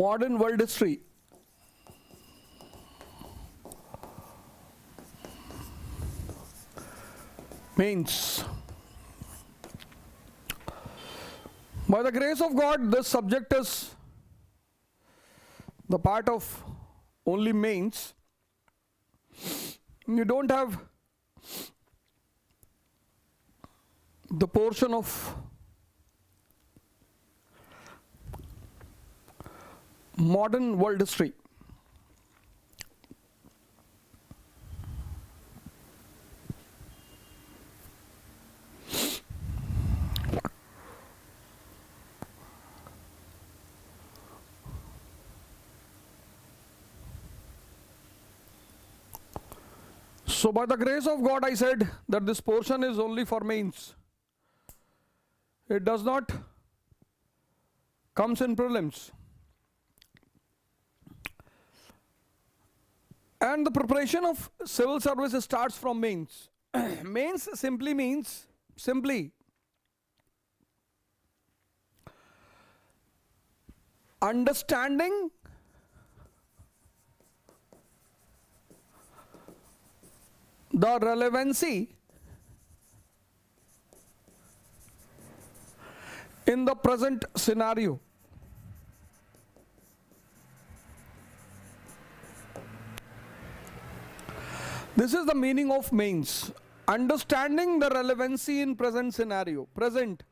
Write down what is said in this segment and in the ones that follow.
modern world history. Means, by the grace of God, this subject is the part of only mains. You don't have the portion of modern world history. So by the grace of God, I said that this portion is only for mains. It does not comes in prelims. And the preparation of civil service starts from mains. Mains simply means understanding the relevancy in the present scenario. This is the meaning of mains. Understanding the relevancy in present scenario. Present.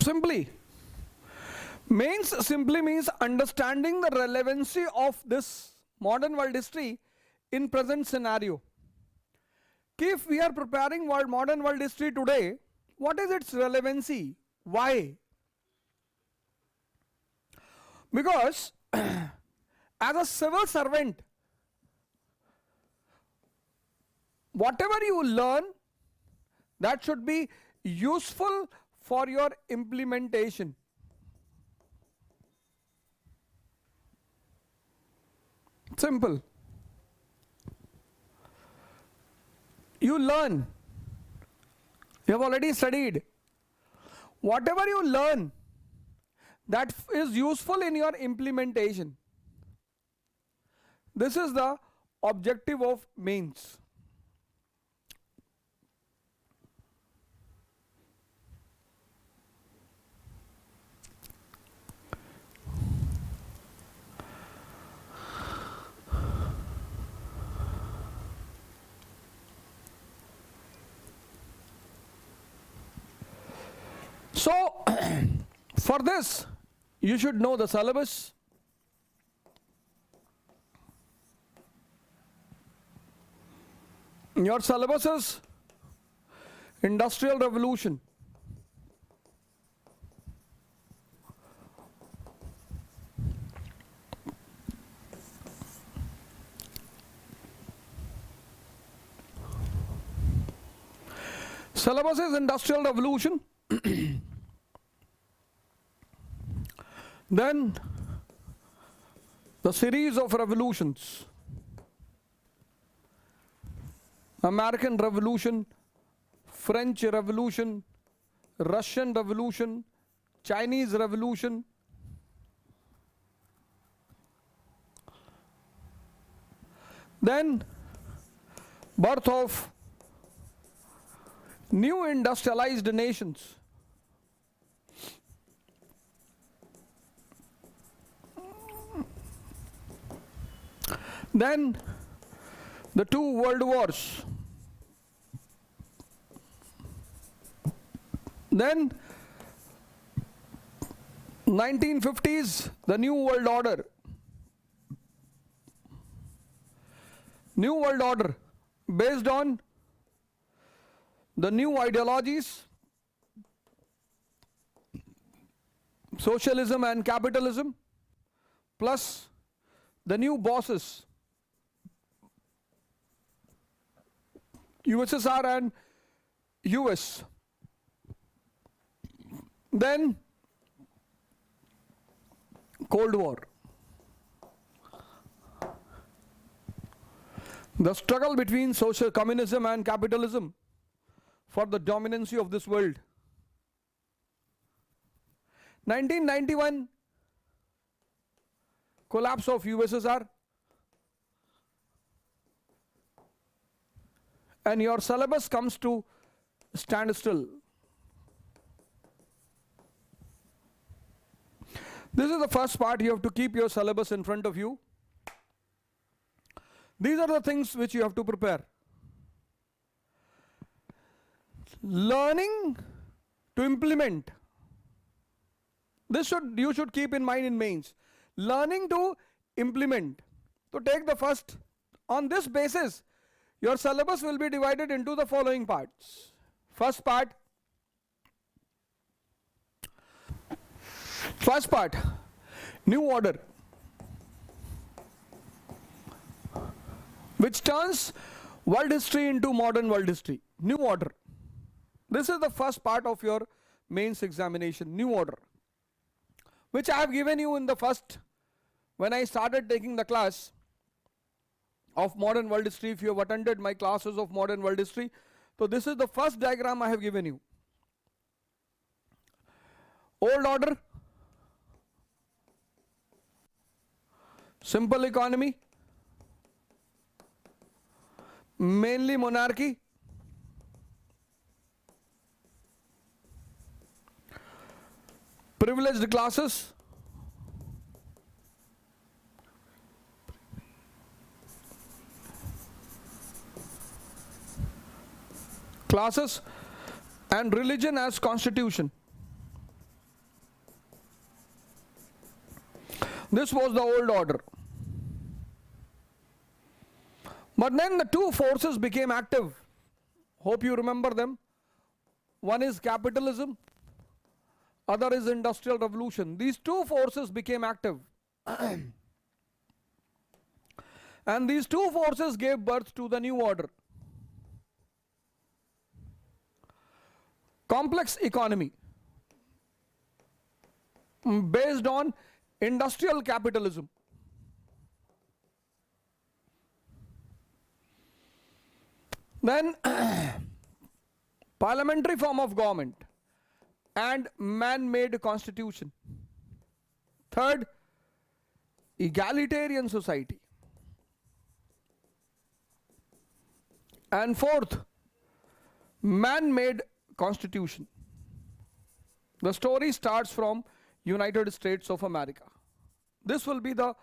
Simply, mains simply means understanding the relevancy of this modern world history in present scenario. If we are preparing modern world history today, what is its relevancy? Why? Because as a civil servant, whatever you learn, that should be useful for your implementation. Simple. You learn. You have already studied. Whatever you learn, that is useful in your implementation. This is the objective of mains. So, for this, you should know the syllabus. Your syllabus is Industrial Revolution. Syllabus is Industrial Revolution. Then the series of revolutions. American Revolution, French Revolution, Russian Revolution, Chinese Revolution. Then birth of new industrialized nations. Then the two world wars. Then 1950s, the New World Order. New World Order based on the new ideologies, socialism and capitalism, plus the new bosses, USSR and US. Then Cold War. The struggle between social communism and capitalism for the dominancy of this world. 1991, collapse of USSR, and your syllabus comes to standstill. This is the first part. You have to keep your syllabus in front of you. These are the things which you have to prepare. Learning to implement. This you should keep in mind in mains. Learning to implement. So take the first. On this basis, your syllabus will be divided into the following parts. First part, new order, which turns world history into modern world history. New order. This is the first part of your mains examination, new order, which I have given you in the first, when I started taking the class of modern world history. If you have attended my classes of modern world history, so this is the first diagram I have given you. Old order, simple economy, mainly monarchy, privileged classes, and religion as constitution. This was the old order. But then the two forces became active. Hope you remember them. One is capitalism, other is industrial revolution. These two forces became active. And these two forces gave birth to the new order. Complex economy based on industrial capitalism. Then parliamentary form of government and man-made constitution. Third, egalitarian society. And fourth, man-made constitution. The story starts from United States of America. This will be the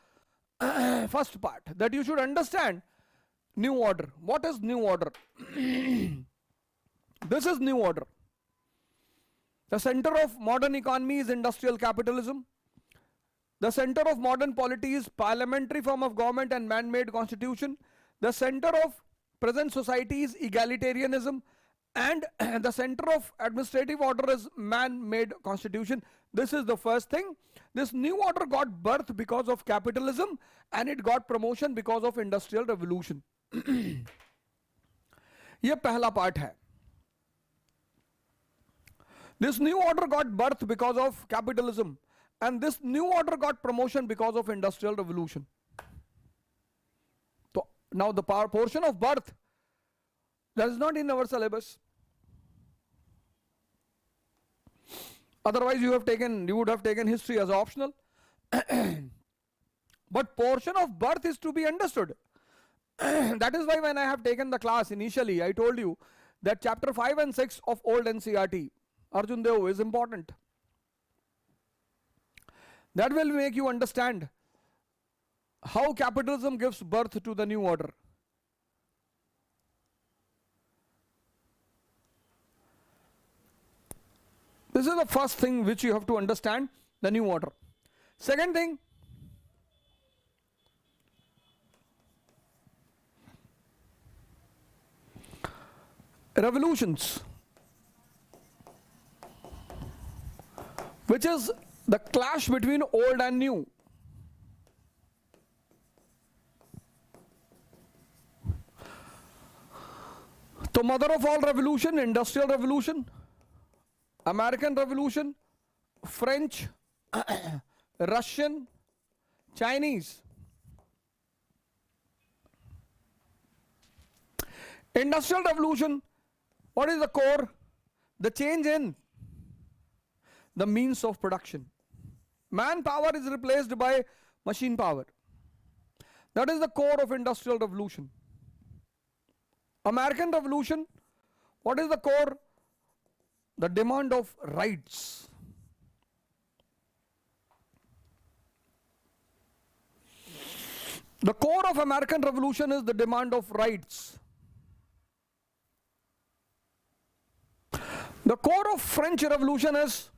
first part, that you should understand new order. What is new order? This is new order. The center of modern economy is industrial capitalism. The center of modern polity is parliamentary form of government and man-made constitution. The center of present society is egalitarianism, and the center of administrative order is man-made constitution. This is the first thing. This new order got birth because of capitalism, and it got promotion because of industrial revolution. ये पहला part है. This new order got birth because of capitalism, and this new order got promotion because of industrial revolution. So now the portion of birth, that is not in our syllabus. Otherwise you would have taken history as optional. But portion of birth is to be understood. That is why when I have taken the class initially, I told you that chapter 5 and 6 of old NCERT, Arjun Dev, is important. That will make you understand how capitalism gives birth to the new order. This is the first thing which you have to understand, the new order. Second thing, revolutions, which is the clash between old and new. The mother of all revolution, Industrial Revolution, American Revolution, French, Russian, Chinese. Industrial Revolution, what is the core? The change in the means of production. Manpower is replaced by machine power. That is the core of Industrial Revolution. American Revolution, what is the core? The demand of rights. The core of American Revolution is the demand of rights. The core of French Revolution is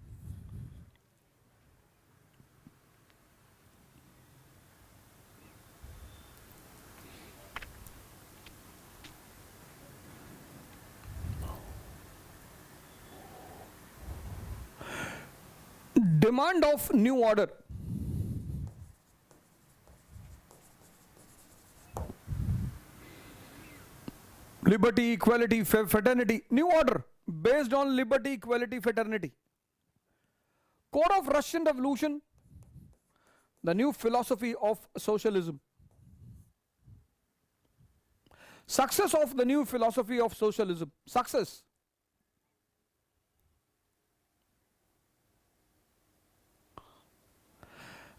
demand of new order. Liberty, equality, fraternity, new order based on liberty, equality, fraternity. Core of Russian Revolution, the new philosophy of socialism. Success of the new philosophy of socialism. Success.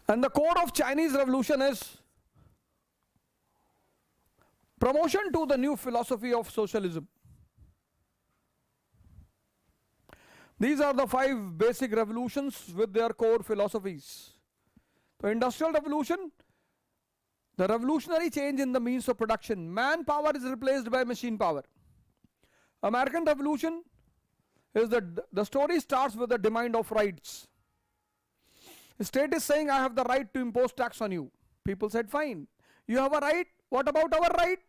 And the core of Chinese Revolution is promotion to the new philosophy of socialism. These are the 5 basic revolutions with their core philosophies. The Industrial Revolution, the revolutionary change in the means of production. Manpower is replaced by machine power. American Revolution is the story starts with the demand of rights. The state is saying, I have the right to impose tax on you. People said, fine. You have a right. What about our right?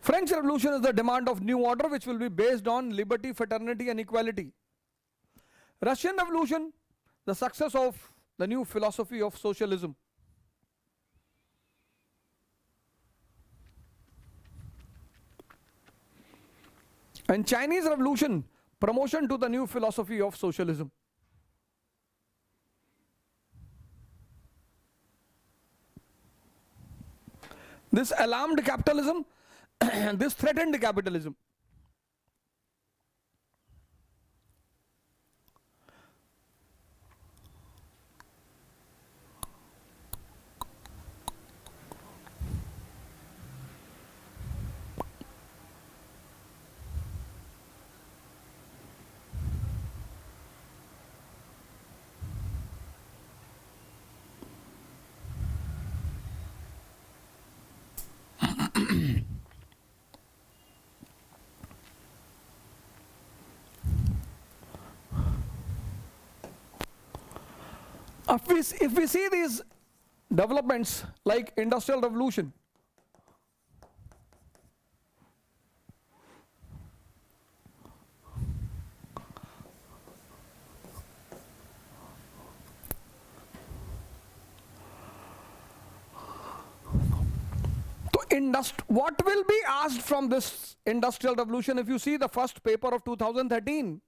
French Revolution is the demand of new order, which will be based on liberty, fraternity, and equality. Russian Revolution, the success of the new philosophy of socialism. And Chinese Revolution, promotion to the new philosophy of socialism. This alarmed capitalism, this threatened capitalism. If we see these developments like Industrial Revolution, what will be asked from this Industrial Revolution? If you see the first paper of 2013,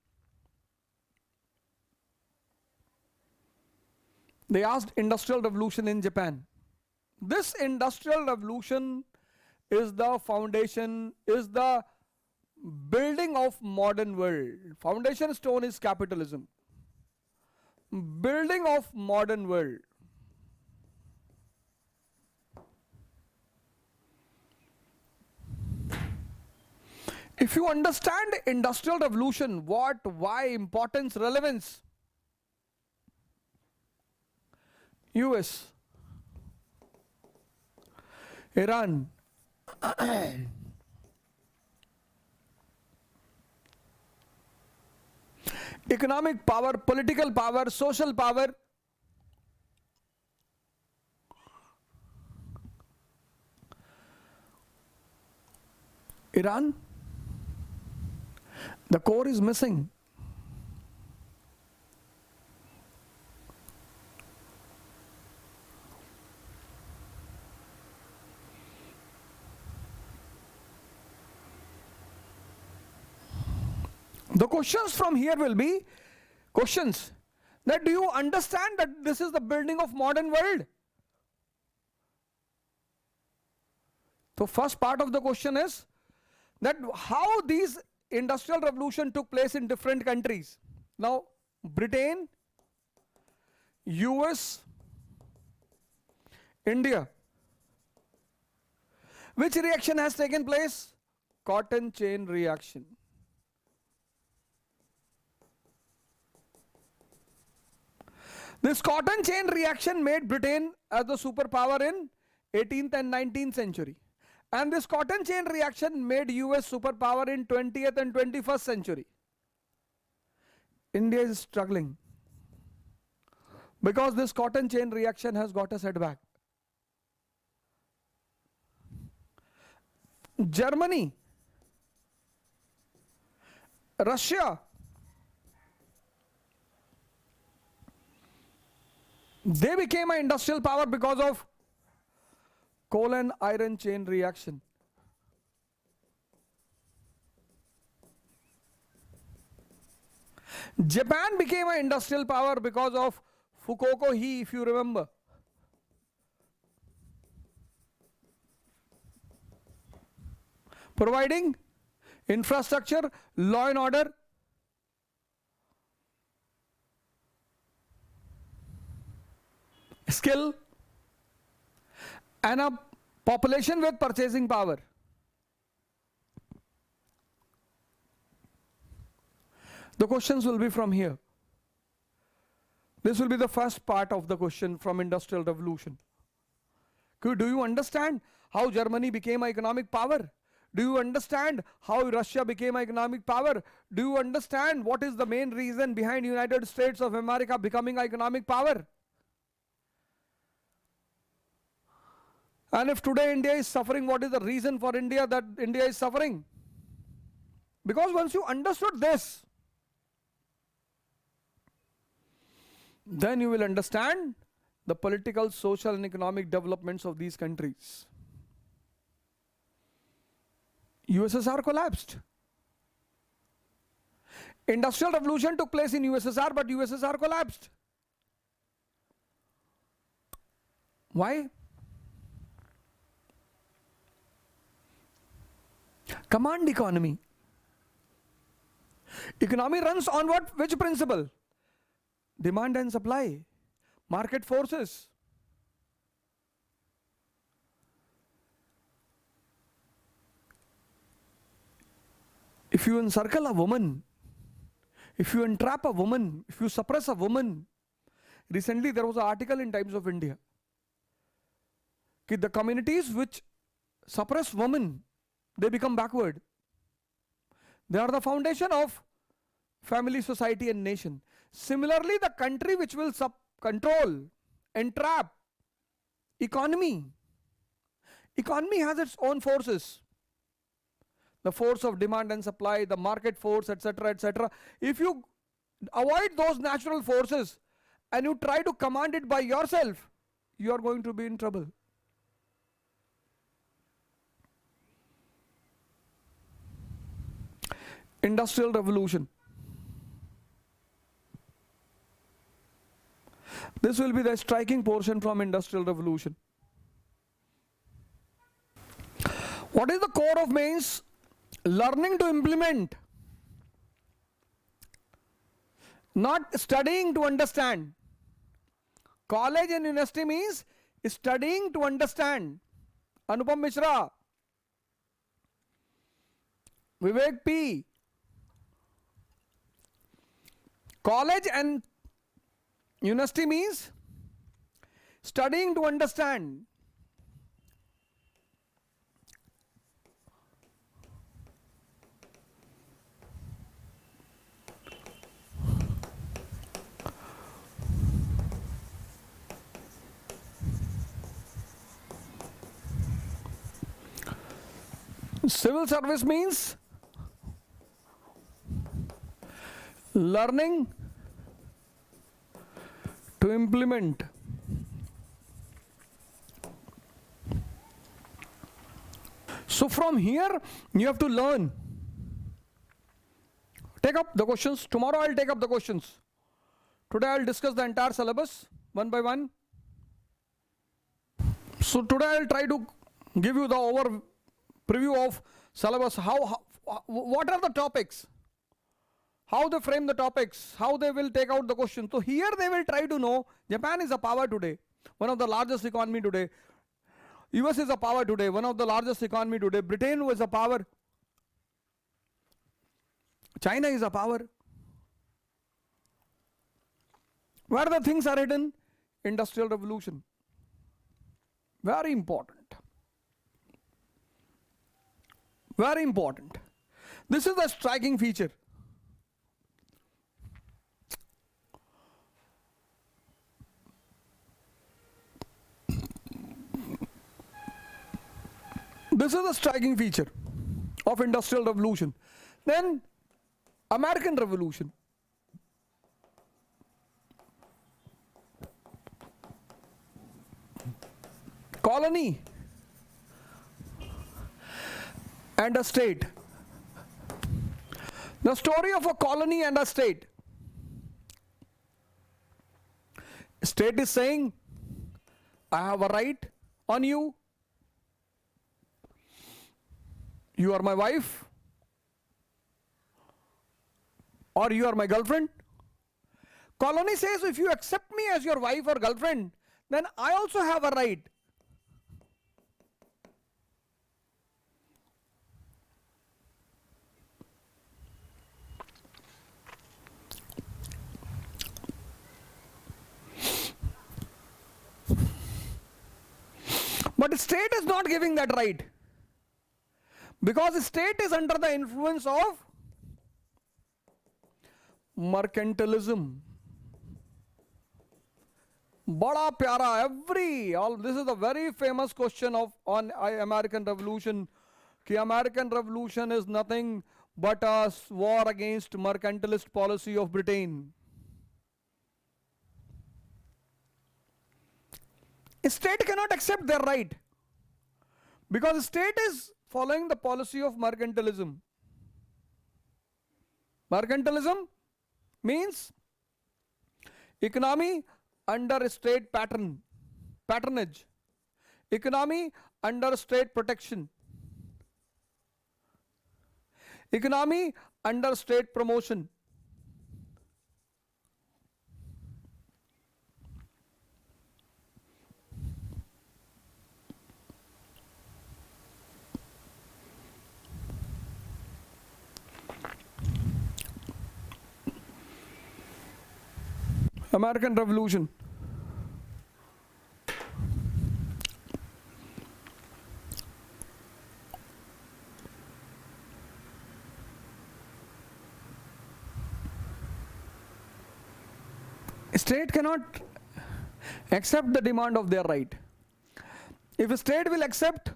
they asked Industrial Revolution in Japan. This Industrial Revolution is the foundation, is the building of modern world. Foundation stone is capitalism. Building of modern world. If you understand Industrial Revolution, what, why, importance, relevance, US, Iran, economic power, political power, social power, Iran, the core is missing. The questions from here will be questions that do you understand that this is the building of modern world? So first part of the question is that how these industrial revolution took place in different countries. Now Britain, US, India. Which reaction has taken place? Cotton chain reaction. This cotton chain reaction made Britain as the superpower in 18th and 19th century. And this cotton chain reaction made US superpower in 20th and 21st century. India is struggling because this cotton chain reaction has got a setback. Germany, Russia, they became an industrial power because of coal and iron chain reaction. Japan became an industrial power because of Fukuoka-He, if you remember. Providing infrastructure, law and order. Skill and a population with purchasing power. The questions will be from here. This will be the first part of the question from Industrial Revolution. Do you understand how Germany became an economic power? Do you understand how Russia became an economic power? Do you understand what is the main reason behind United States of America becoming an economic power? And if today India is suffering, what is the reason for India that India is suffering? Because once you understood this, then you will understand the political, social and economic developments of these countries. USSR collapsed. Industrial revolution took place in USSR, but USSR collapsed. Why? Command economy. Economy runs on what? Which principle? Demand and supply. Market forces. If you encircle a woman, if you entrap a woman, if you suppress a woman, recently there was an article in Times of India that the communities which suppress women, they become backward. They are the foundation of family, society and nation. Similarly, the country which will control, entrap, economy has its own forces. The force of demand and supply, the market force, etc., etc. If you avoid those natural forces and you try to command it by yourself, you are going to be in trouble. Industrial revolution. This will be the striking portion from Industrial Revolution. What is the core of mains? Learning to implement, not studying to understand. College and university means studying to understand. Anupam Mishra, Vivek P. College and university means studying to understand. Civil service means learning to implement so from here you have to learn. Take up the questions. Tomorrow I'll take up the questions. Today I'll discuss the entire syllabus one by one. So today I'll try to give you the preview of syllabus. What are the topics? How they frame the topics, how they will take out the question. So here they will try to know Japan is a power today, one of the largest economy today. US is a power today, one of the largest economy today. Britain was a power. China is a power. Where the things are hidden? Industrial revolution. Very important. Very important. This is the striking feature. This is the striking feature of Industrial Revolution. Then American Revolution. Colony and a state. The story of a colony and a state. State is saying, I have a right on you. You are my wife, or you are my girlfriend. Colony says, if you accept me as your wife or girlfriend, then I also have a right. But the state is not giving that right. Because the state is under the influence of mercantilism. Bada pyara, this is a very famous question on American Revolution. Ki American Revolution is nothing but a war against mercantilist policy of Britain. A state cannot accept their right. Because the state is following the policy of mercantilism. Mercantilism means economy under state patronage, economy under state protection, economy under state promotion. American Revolution. State cannot accept the demand of their right. If a state will accept,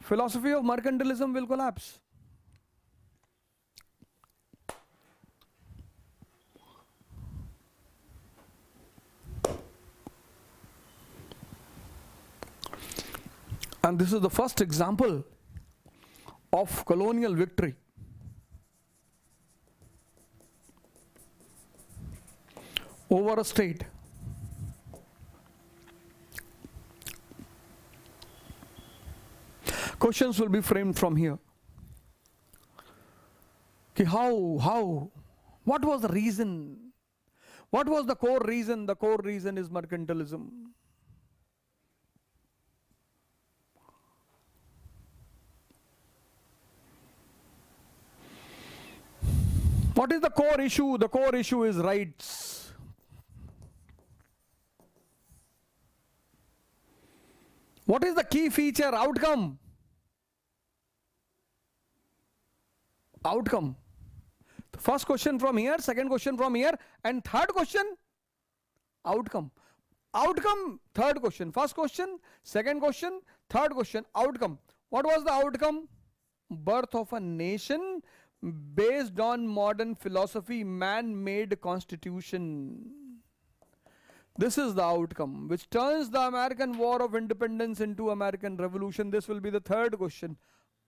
philosophy of mercantilism will collapse. And this is the first example of colonial victory. Over a state. Questions will be framed from here. Okay, how? What was the reason? What was the core reason? The core reason is mercantilism. What is the core issue? The core issue is rights. What is the key feature? Outcome. Outcome. The first question from here, second question from here, and third question, outcome. Outcome, third question. First question, second question, third question, outcome. What was the outcome? Birth of a nation based on modern philosophy, man-made constitution. This is the outcome, which turns the American War of Independence into American Revolution. This will be the third question.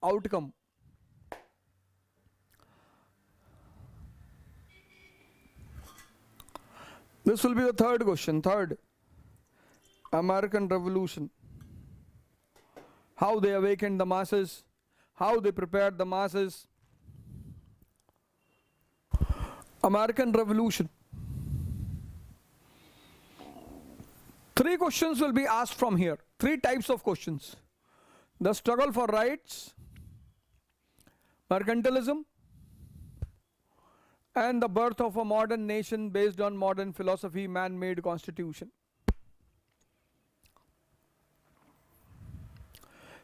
Outcome. This will be the third question. Third, American Revolution. How they awakened the masses, how they prepared the masses. American Revolution. 3 questions will be asked from here. 3 types of questions. The struggle for rights, mercantilism, and the birth of a modern nation based on modern philosophy, man-made constitution.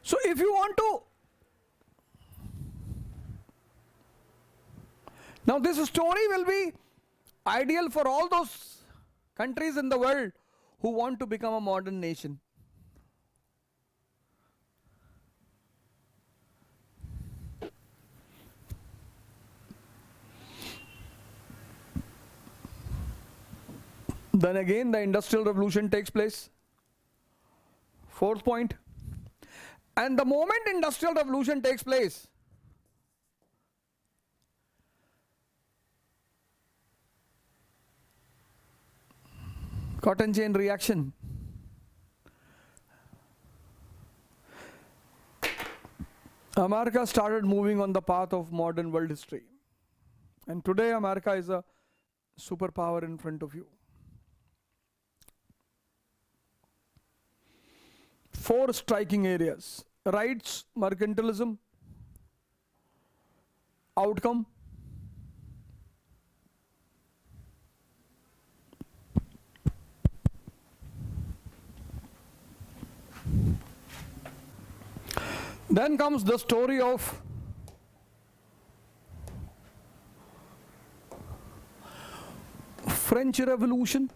So if you want to, now this story will be ideal for all those countries in the world who want to become a modern nation. Then again the Industrial Revolution takes place. 4th point. And the moment Industrial Revolution takes place, cotton chain reaction. America started moving on the path of modern world history. And today America is a superpower in front of you. 4 striking areas: rights, mercantilism, outcome, then comes the story of French Revolution,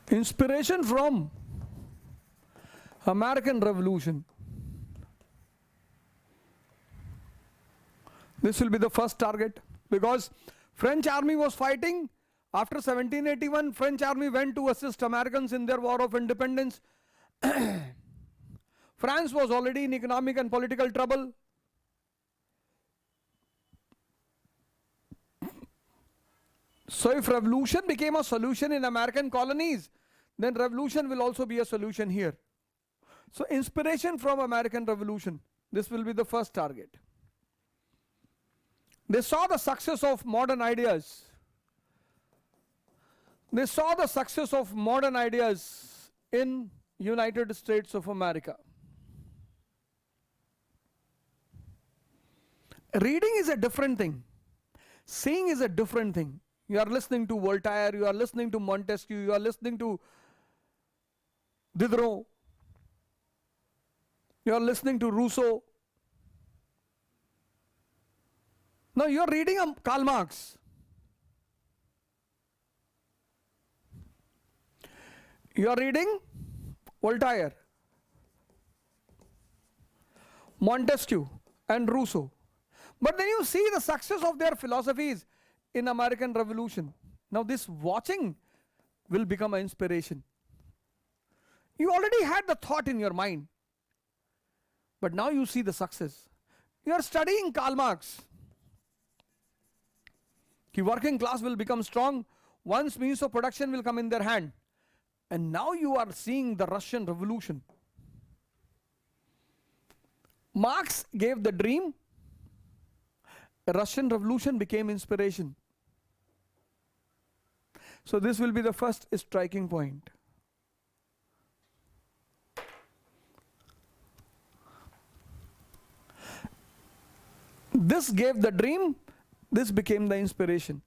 inspiration from American Revolution. This will be the first target, because French army was fighting. After 1781, French army went to assist Americans in their war of independence. France was already in economic and political trouble. So if revolution became a solution in American colonies, then revolution will also be a solution here. So inspiration from American Revolution, this will be the first target. They saw the success of modern ideas. They saw the success of modern ideas in United States of America. Reading is a different thing. Seeing is a different thing. You are listening to Voltaire, you are listening to Montesquieu, you are listening to Diderot, you are listening to Rousseau. Now you are reading Karl Marx. You are reading Voltaire, Montesquieu and Rousseau. But then you see the success of their philosophies in American Revolution. Now this watching will become an inspiration. You already had the thought in your mind, but now you see the success. You are studying Karl Marx. The working class will become strong once means of production will come in their hand. And now you are seeing the Russian Revolution. Marx gave the dream. The Russian Revolution became inspiration. So this will be the first striking point. This gave the dream, this became the inspiration.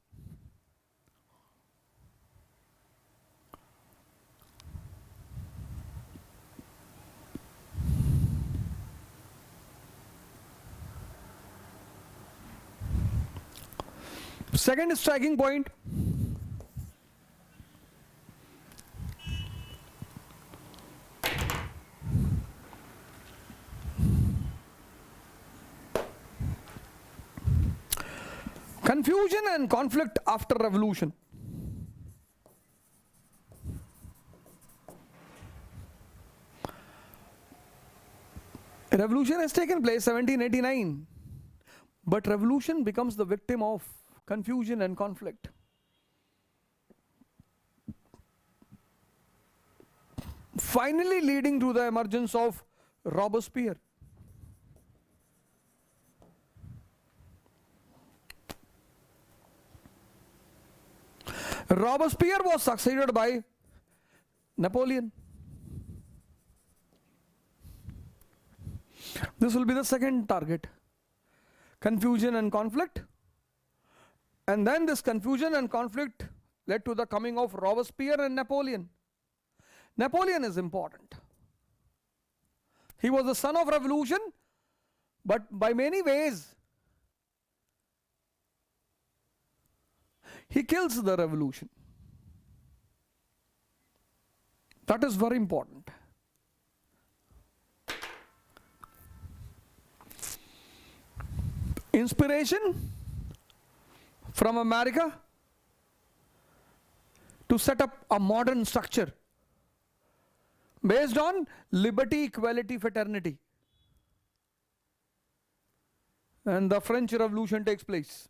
Second striking point, confusion and conflict after revolution. Revolution has taken place 1789, but revolution becomes the victim of confusion and conflict. Finally leading to the emergence of Robespierre. Robespierre was succeeded by Napoleon. This will be the second target. Confusion and conflict. And then this confusion and conflict led to the coming of Robespierre and Napoleon. Napoleon is important. He was the son of revolution, but by many ways he kills the revolution. That is very important. Inspiration from America to set up a modern structure based on liberty, equality, fraternity. And the French Revolution takes place.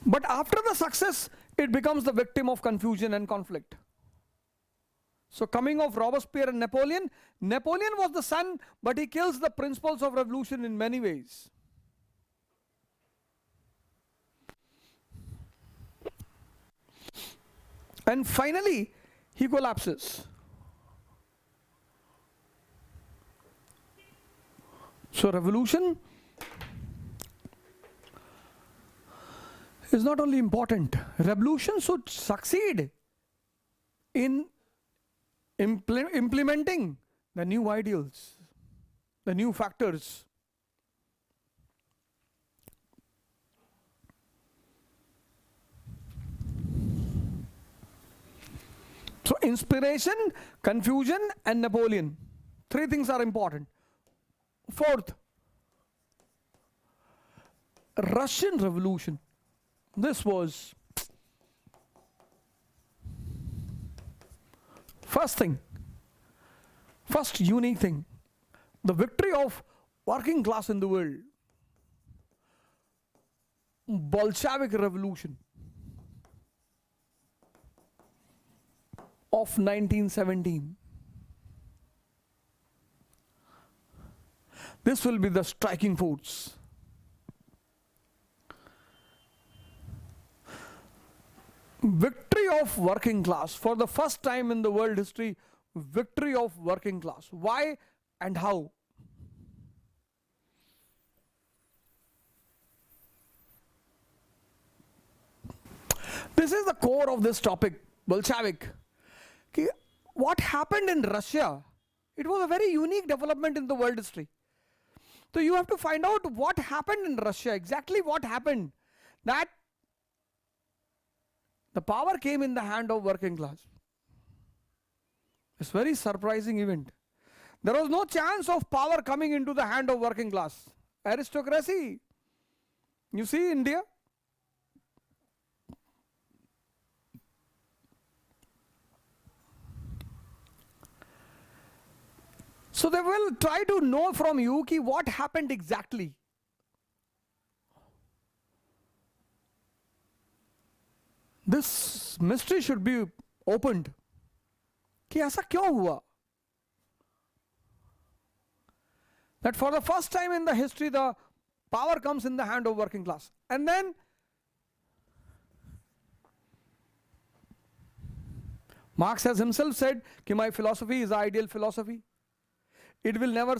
But after the success, it becomes the victim of confusion and conflict. So coming of Robespierre and Napoleon, Napoleon was the son, but he kills the principles of revolution in many ways. And finally, he collapses. So revolution is not only important, revolution should succeed in implementing the new ideals, the new factors. So inspiration, confusion and Napoleon. Three things are important. Fourth, Russian Revolution. This was first thing, first unique thing, the victory of working class in the world. Bolshevik Revolution of 1917. This will be the striking force. Victory of working class. For the first time in the world history, victory of working class. Why and how? This is the core of this topic, Bolshevik. What happened in Russia? It was a very unique development in the world history. So you have to find out what happened in Russia, exactly what happened. That the power came in the hand of working class. It's a very surprising event. There was no chance of power coming into the hand of working class. Aristocracy. You see India? So they will try to know from you what happened exactly. This mystery should be opened. कि ऐसा क्यों हुआ? That for the first time in the history, the power comes in the hand of working class. And then Marx has himself said that my philosophy is the ideal philosophy. It will never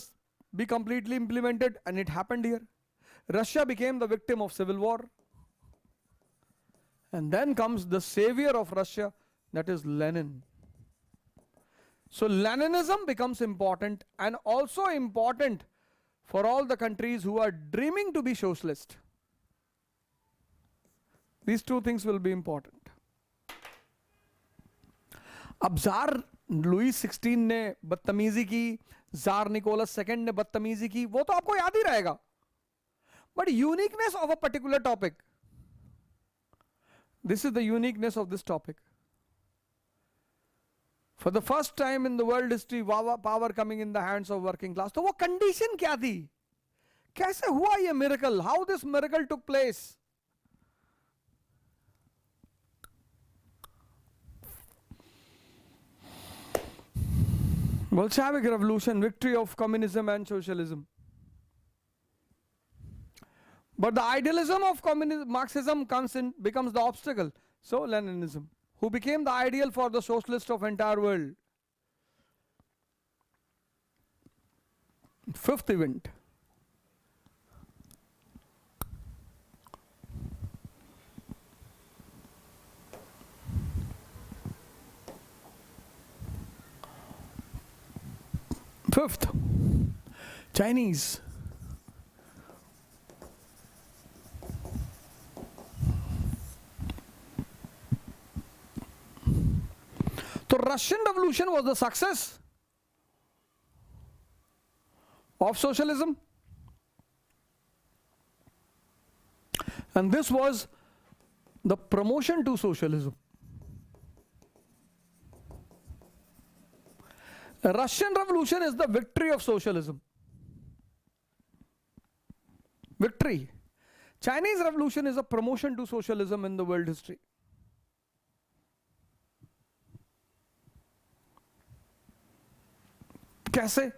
be completely implemented, and it happened here. Russia became the victim of civil war. And then comes the savior of Russia, that is Lenin. So Leninism becomes important, and also important for all the countries who are dreaming to be socialist. These two things will be important. अब jar Lewis 16 ने बदतमीजी की, jar Nicholas second ने बदतमीजी की, वो तो आपको याद ही रहेगा. But uniqueness of a particular topic. This is the uniqueness of this topic. For the first time in the world history, power coming in the hands of working class. तो वो condition क्या थी? कैसे हुआ ये miracle? How this miracle took place? Bolshevik revolution, victory of communism and socialism. But the idealism of Marxism comes in, becomes the obstacle. So Leninism, who became the ideal for the socialist of entire world. Fifth event. Fifth, Chinese. So Russian Revolution was the success of socialism, and this was the promotion to socialism. The Russian Revolution is the victory of socialism. Victory. Chinese Revolution is a promotion to socialism in the world history. कैसे?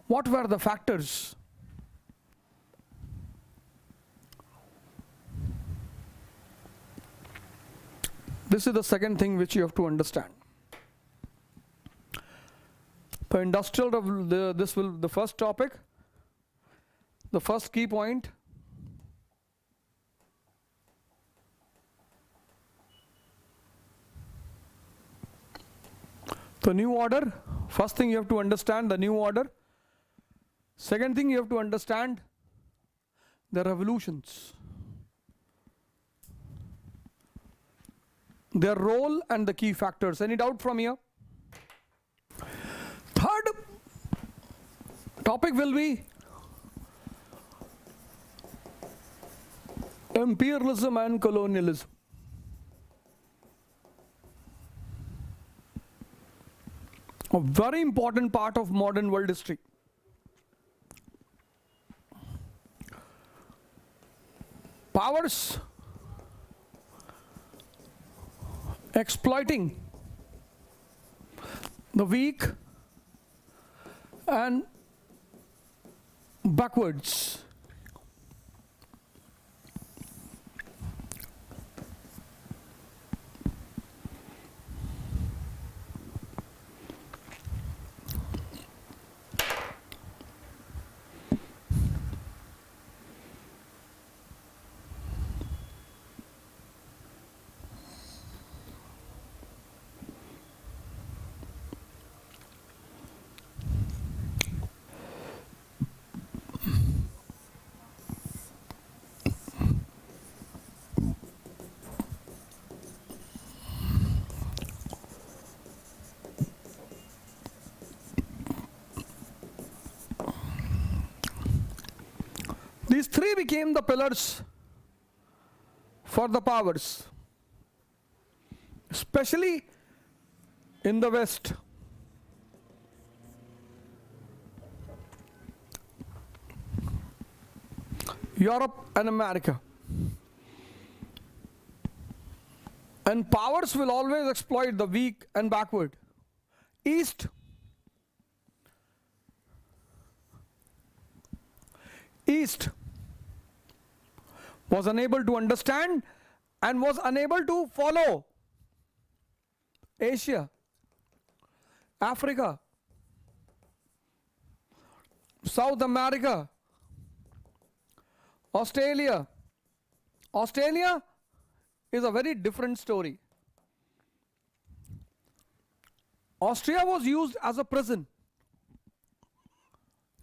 What were the factors? This is the second thing which you have to understand. The industrial the first topic, the first key point. The new order. First thing you have to understand the new order. Second thing you have to understand the revolutions, their role and the key factors. Any doubt from here? Third topic will be imperialism and colonialism. A very important part of modern world history. Powers exploiting the weak and backwards. These three became the pillars for the powers, especially in the West. Europe and America. And powers will always exploit the weak and backward. East was unable to understand and was unable to follow Asia, Africa, South America, Australia. Australia is a very different story. Austria was used as a prison.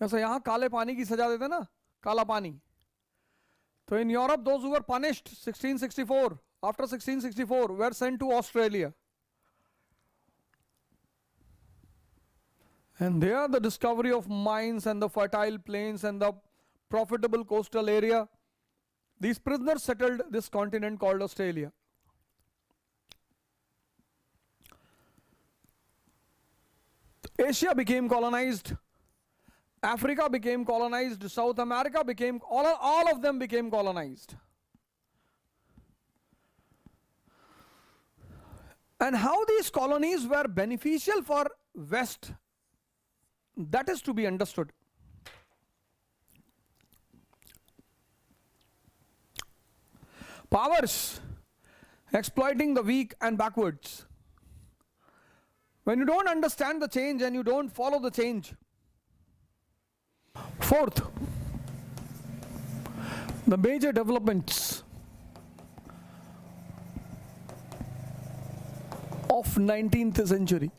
जैसे यहाँ काले पानी की सजा देते ना, काला पानी. So in Europe, those who were punished 1664, after 1664, were sent to Australia. And there the discovery of mines and the fertile plains and the profitable coastal area, these prisoners settled this continent called Australia. Asia became colonized, Africa became colonized, South America became, all of them became colonized. And how these colonies were beneficial for West, that is to be understood. Powers exploiting the weak and backwards. When you don't understand the change and you don't follow the change. Fourth, the major developments of 19th century.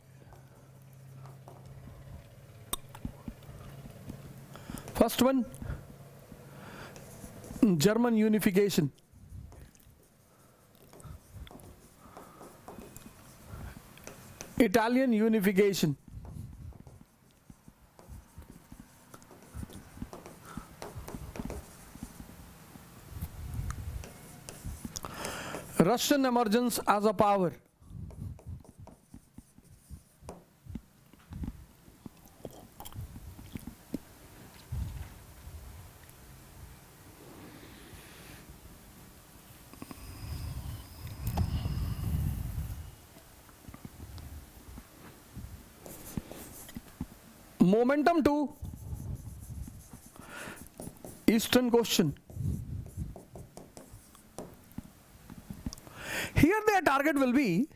First one, German unification. Italian unification. Russian emergence as a power. Momentum to Eastern question. Here their target will be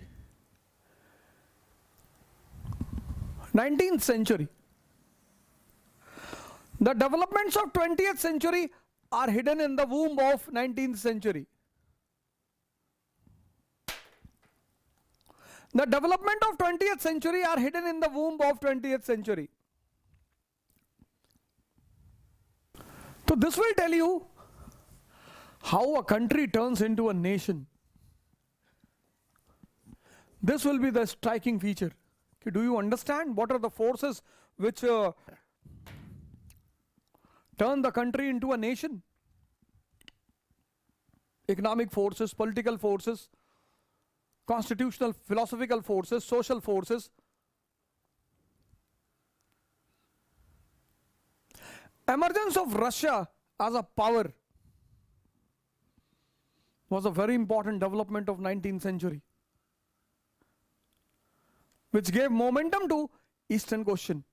19th century. The developments of 20th century are hidden in the womb of 19th century. The development of 20th century are hidden in the womb of 20th century. So this will tell you how a country turns into a nation. This will be the striking feature. Okay, do you understand what are the forces which turn the country into a nation? Economic forces, political forces, constitutional, philosophical forces, social forces. Emergence of Russia as a power was a very important development of 19th century, which gave momentum to Eastern question.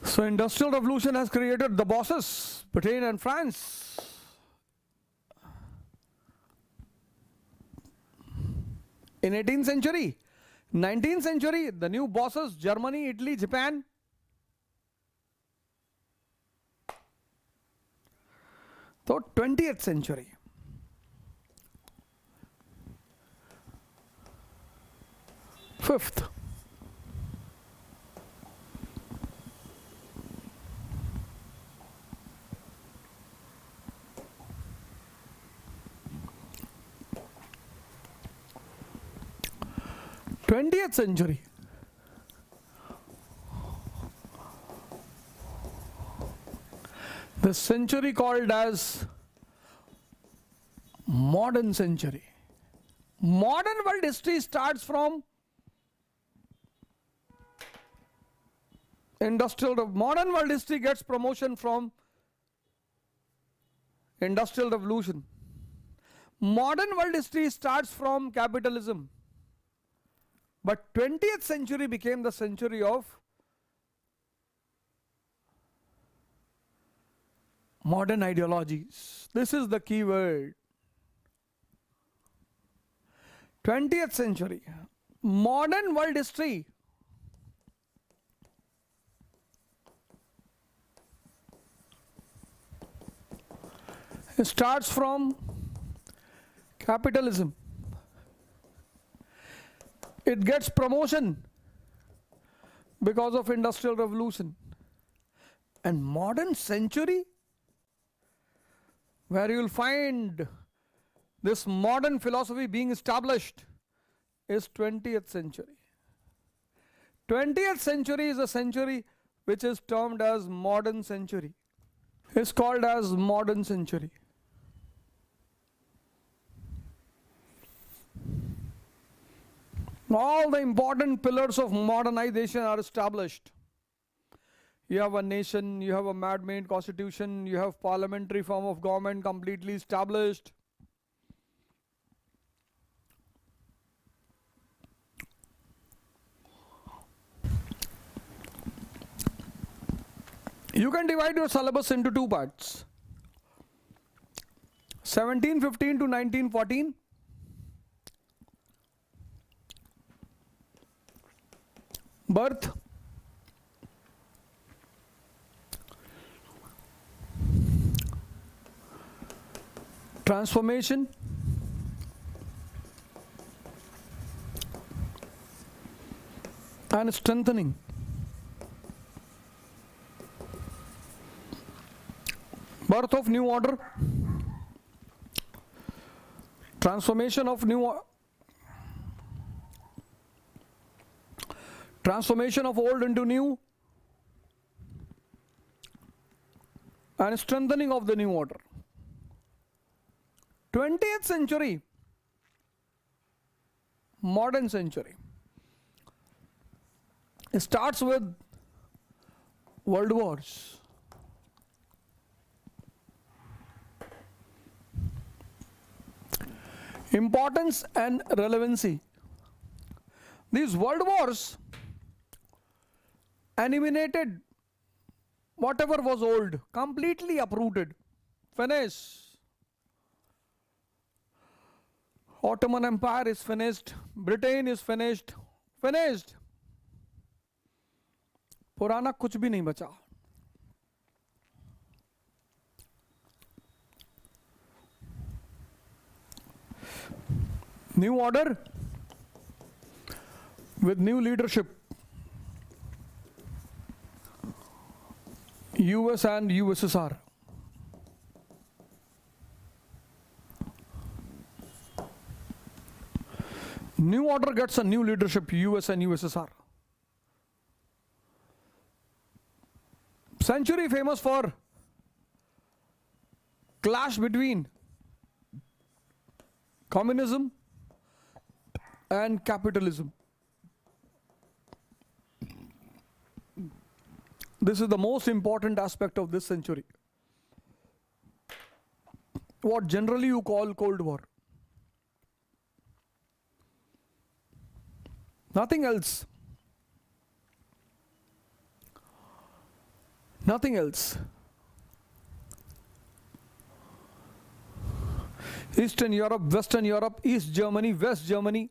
So industrial revolution has created the bosses, Britain and France. In 18th century, 19th century, the new bosses, Germany, Italy, Japan. So 20th century. Fifth, twentieth century. The century called as modern century. Modern world history starts from modern world history gets promotion from industrial revolution. Modern world history starts from capitalism. But 20th century became the century of modern ideologies. This is the key word. 20th century. Modern world history. It starts from capitalism. It gets promotion because of industrial revolution. And modern century, where you will find this modern philosophy being established, is 20th century. 20th century is a century which is termed as modern century. It's called as modern century. All the important pillars of modernization are established. You have a nation, you have a man-made constitution, you have parliamentary form of government completely established. You can divide your syllabus into two parts. 1715 to 1914. Birth, transformation, and strengthening. Birth of new order, transformation of transformation of old into new, and strengthening of the new order. 20th century, modern century. It starts with world wars. Importance and relevancy. These world wars eliminated whatever was old, completely uprooted, finished. Ottoman Empire is finished, Britain is finished, finished. पुराना कुछ भी नहीं बचा. New order with new leadership. US and USSR. New order gets a new leadership, US and USSR. Century famous for clash between communism and capitalism. This is the most important aspect of this century. What generally you call Cold War. Nothing else. Nothing else. Eastern Europe, Western Europe, East Germany, West Germany.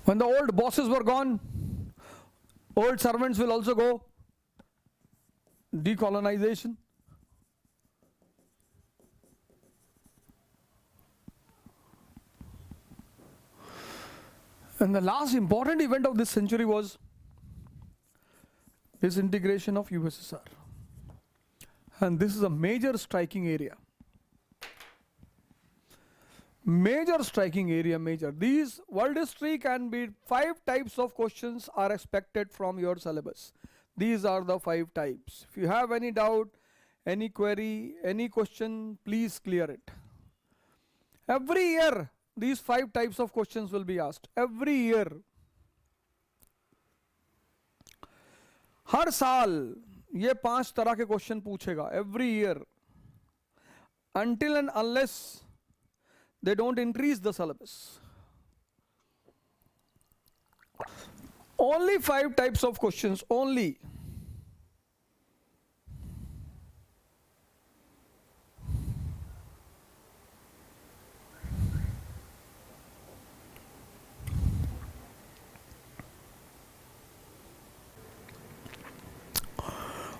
When the old bosses were gone, old servants will also go. Decolonization. And the last important event of this century was disintegration of USSR. And this is a major striking area. Major striking area, major. These world history can be 5 types of questions are expected from your syllabus. These are the 5 types. If you have any doubt, any query, any question, please clear it. Every year, these 5 types of questions will be asked. Every year. हर साल ये 5 तरह के question पूछेगा. Every year. Until and unless they don't increase the syllabus. Only 5 types of questions, only.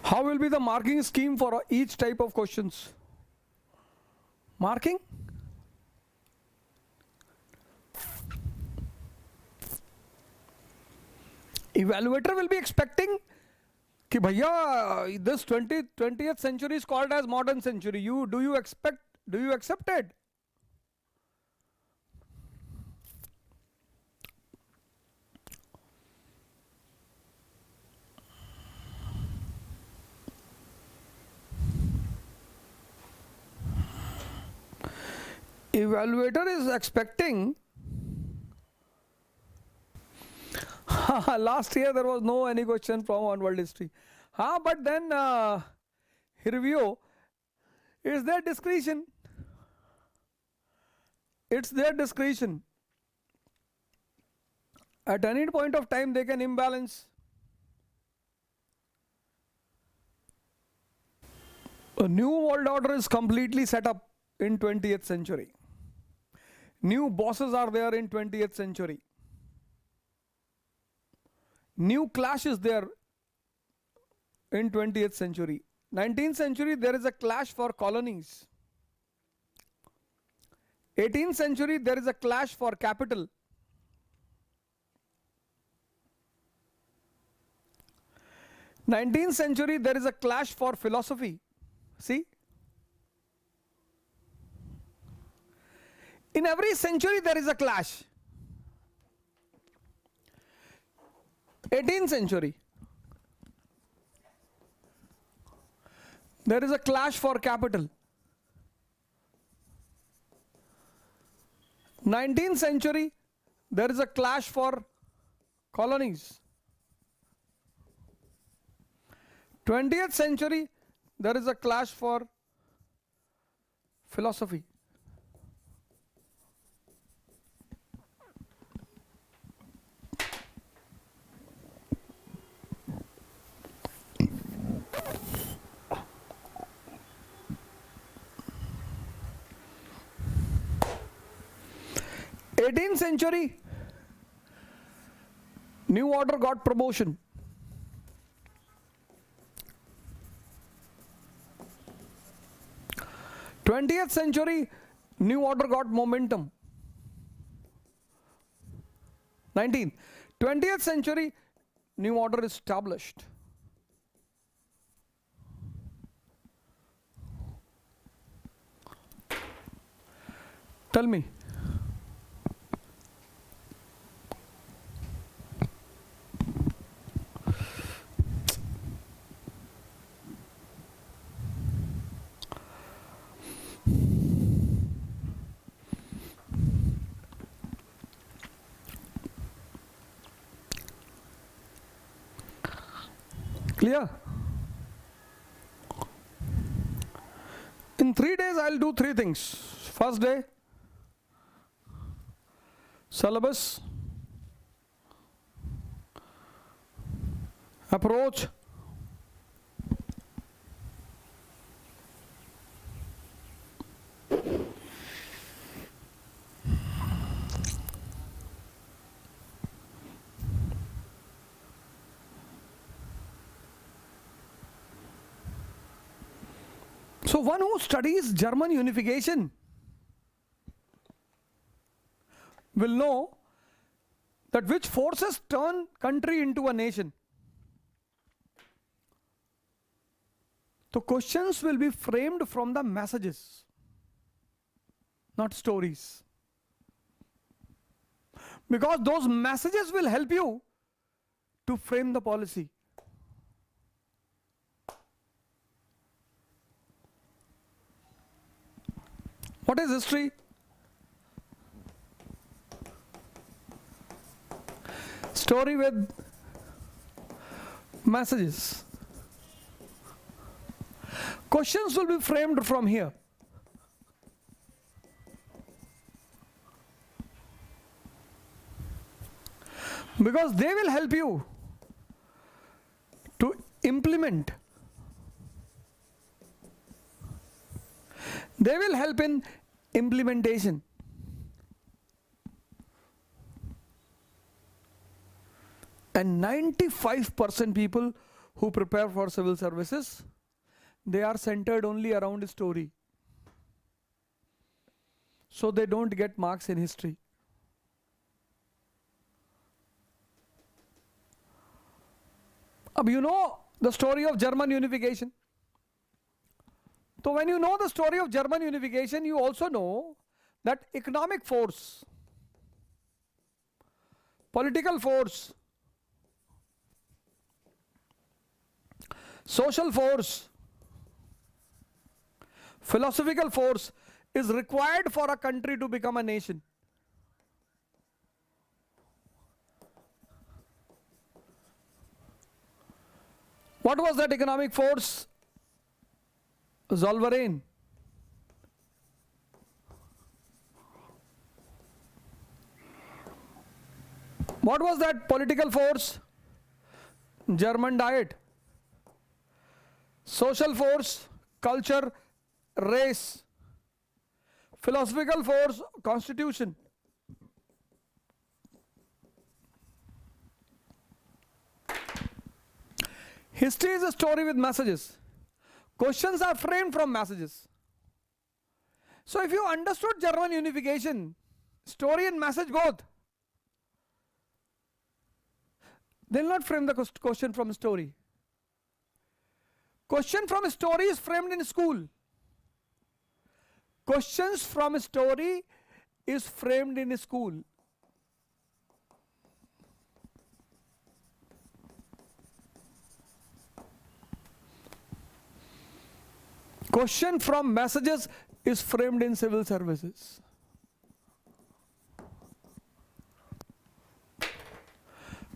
How will be the marking scheme for each type of questions? Marking? Evaluator will be expecting कि भैया this 20th century is called as modern century. Do you accept it? Evaluator is expecting. Last year there was no any question from on world history. But then review, it's their discretion. It's their discretion. At any point of time they can imbalance. A new world order is completely set up in 20th century. New bosses are there in 20th century. New clash is there in 20th century. 19th century there is a clash for colonies. 18th century there is a clash for capital. 19th century there is a clash for philosophy. See? In every century there is a clash. 18th century there is a clash for capital. 19th century there is a clash for colonies. 20th century there is a clash for philosophy. '18th century, new order got promotion. 20th century, new order got momentum. 19th. 20th century, new order established. Tell me. Clear? In 3 days I'll do 3 things. First day, syllabus, approach, so one who studies German unification will know that which forces turn country into a nation. So questions will be framed from the messages, not stories. Because those messages will help you to frame the policy. What is history? Story with messages. Questions will be framed from here. because they will help you to implement. They will help in implementation. And 95% people who prepare for civil services, they are centered only around a story. So they don't get marks in history. You know the story of German unification. So when you know the story of German unification, you also know that economic force, political force, social force, philosophical force is required for a country to become a nation. What was that economic force? Zollverein. What was that political force? German Diet. Social force, culture, race. Philosophical force, constitution. History is a story with messages. Questions are framed from messages. So if you understood German unification, story and message both, they'll not frame the question from story. Question from a story is framed in school. Questions from a story is framed in school. Question from messages is framed in civil services.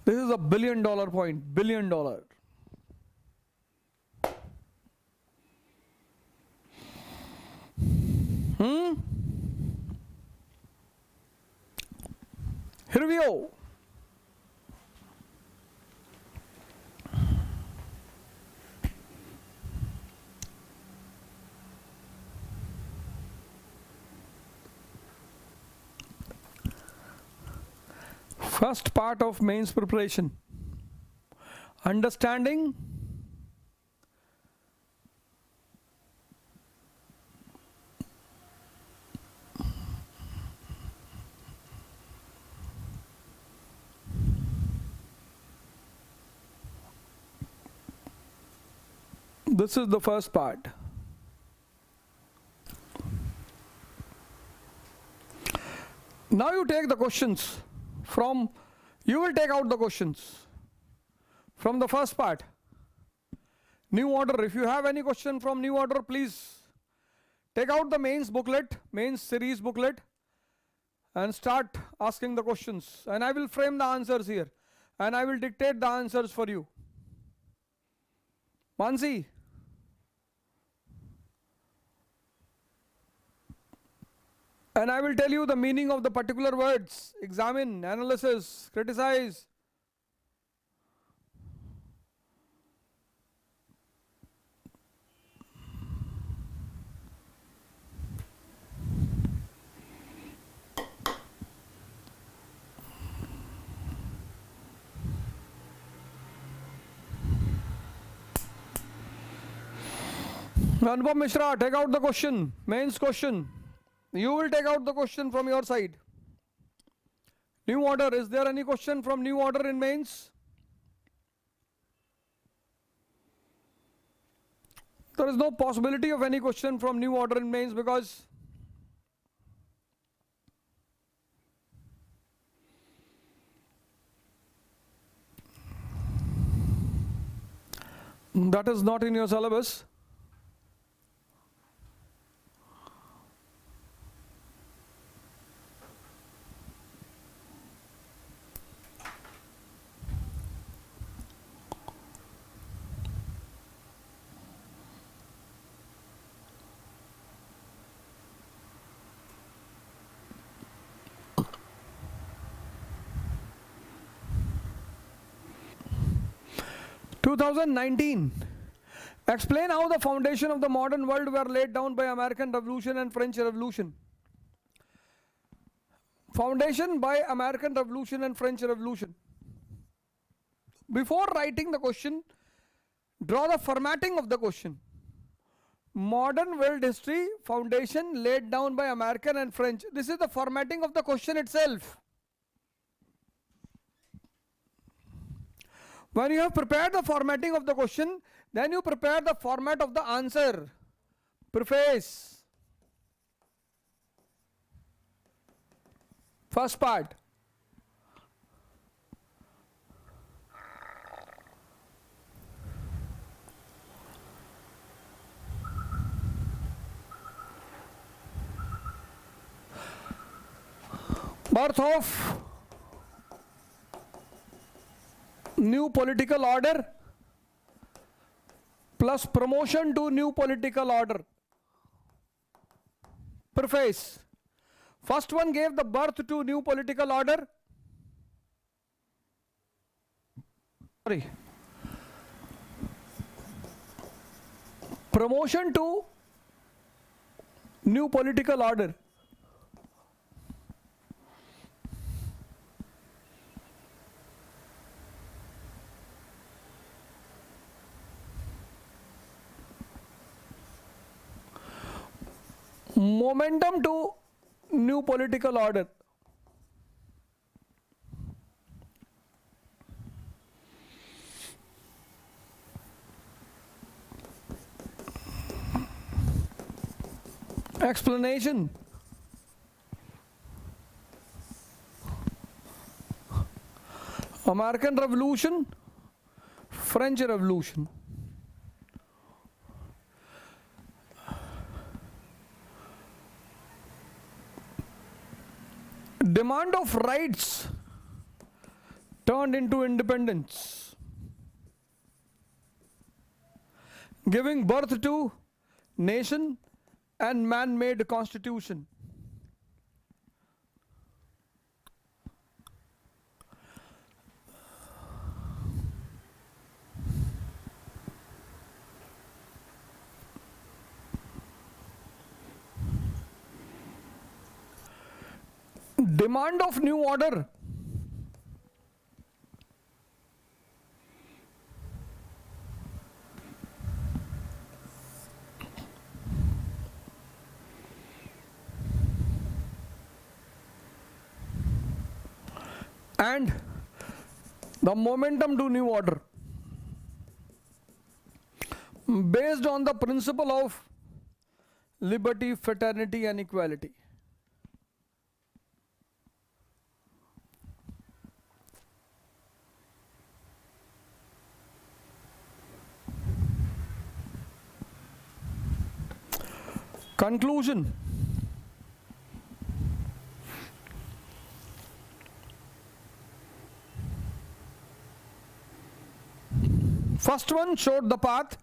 This is a $1 billion point, $1 billion. Here we go. First part of mains preparation. Understanding this is the first part. Now you take the questions from, you will take out the questions from the first part. New order, if you have any question from new order, please take out the mains booklet, mains series booklet, and start asking the questions. And I will frame the answers here, and I will dictate the answers for you. Mansi. And I will tell you the meaning of the particular words. Examine, analysis, criticize. Anupam Mishra, take out the question, mains question. You will take out the question from your side. New order, is there any question from new order in mains? There is no possibility of any question from new order in mains because that is not in your syllabus. 2019. Explain how the foundation of the modern world were laid down by American Revolution and French Revolution. Foundation by American Revolution and French Revolution. Before writing the question, draw the formatting of the question. Modern world history, foundation laid down by American and French. This is the formatting of the question itself. When you have prepared the formatting of the question, then you prepare the format of the answer. Preface. First part. Birth of new political order plus promotion to new political order. Preface. First one gave the birth to new political order. Sorry. Promotion to new political order. Momentum to new political order. Explanation. American Revolution, French Revolution. Demand of rights turned into independence, giving birth to nation and man-made constitution. Demand of new order. And the momentum to new order based on the principle of liberty, fraternity and equality. Conclusion. First one showed the path.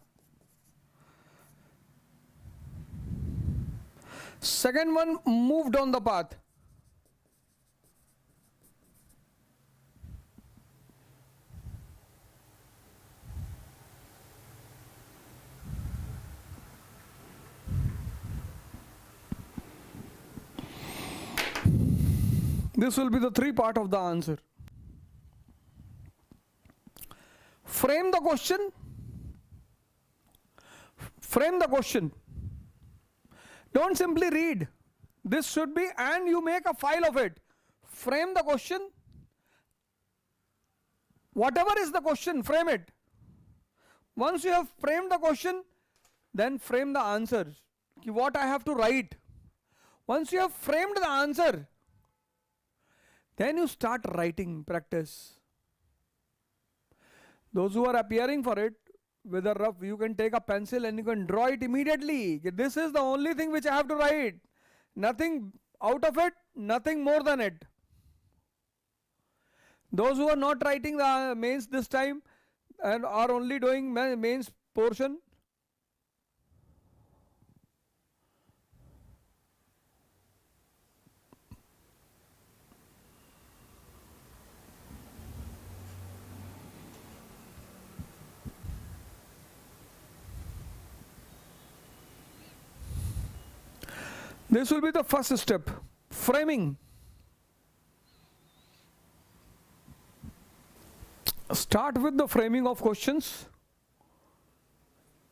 Second one moved on the path. This will be the three part of the answer. Frame the question. Frame the question. Don't simply read. This should be, and you make a file of it. Frame the question. Whatever is the question, frame it. Once you have framed the question, then frame the answer. What I have to write. Once you have framed the answer, then you start writing, practice. Those who are appearing for it, with a rough, you can take a pencil and you can draw it immediately. This is the only thing which I have to write. Nothing out of it, nothing more than it. Those who are not writing the mains this time and are only doing mains portion, This will be the first step, framing. Start with the framing of questions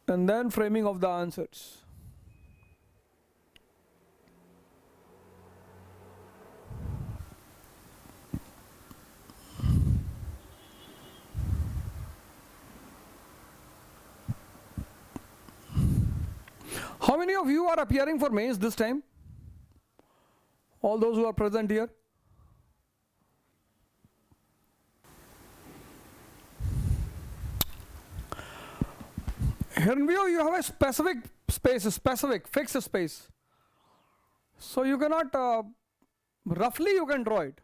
and then framing of the answers. How many of you are appearing for mains this time? All those who are present here? Here in view you have a specific space, a specific fixed space. So you cannot, roughly you can draw it.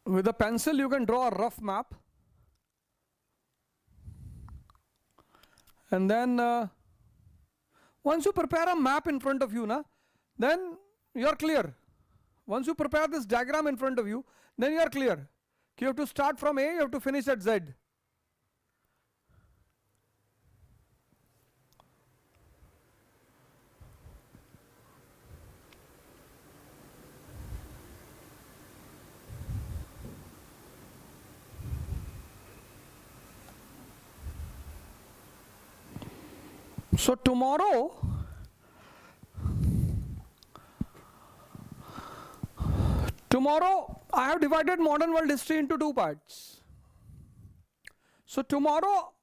With a pencil you can draw a rough map. And then once you prepare a map in front of you, then you are clear. Once you prepare this diagram in front of you, then you are clear. You have to start from A, you have to finish at Z. So tomorrow, I have divided modern world history into two parts. So tomorrow,